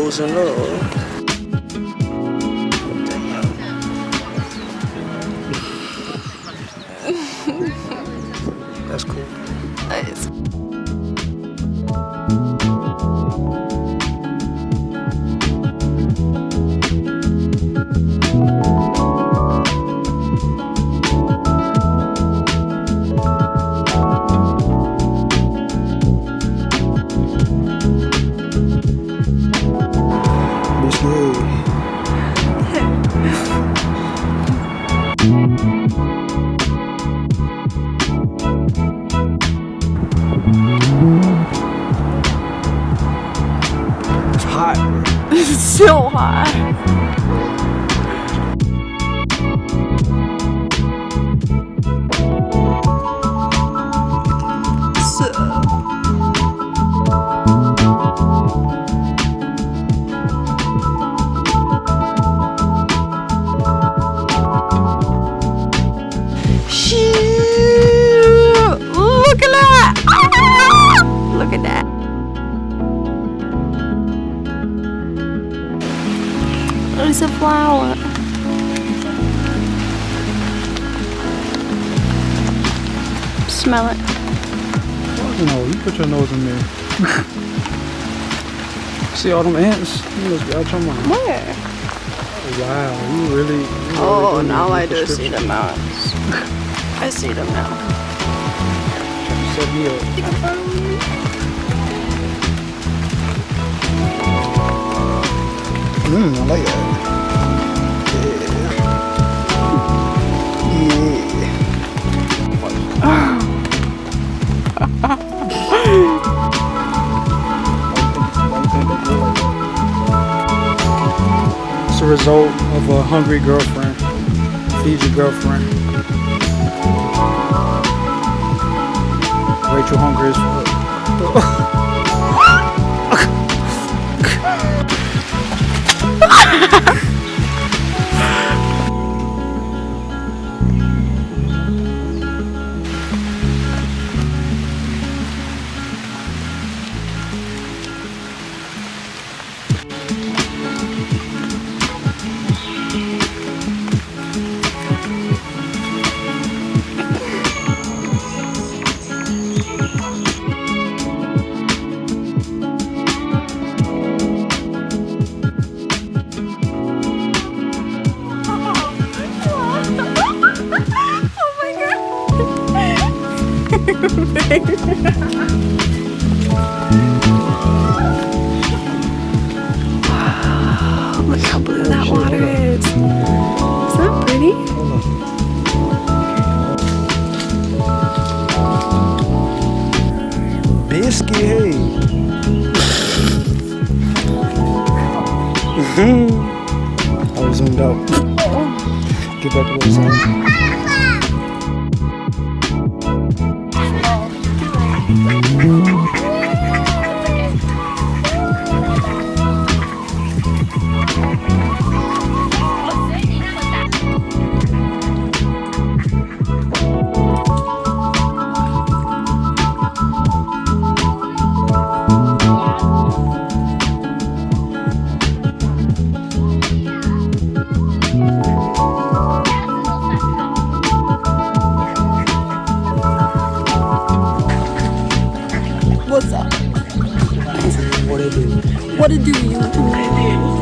closing up. That's cool. Nice. It's hot. It's so hot. Look at that! Ah! Look at that. It's a flower. Smell it. No, you put your nose in there. See all them ants? You must be out your mind. Where? Wow, you really Oh, now need I do see prescription. them now. I see them now. Set me up. I like that. It's a result of a hungry girlfriend. Feed your girlfriend. Rachel hungry as fuck. Look how blue that water is. Is that pretty? Biscuit, hey. I was zoomed out. Get back to what I was saying. What's up? What it do? What it do, YouTube?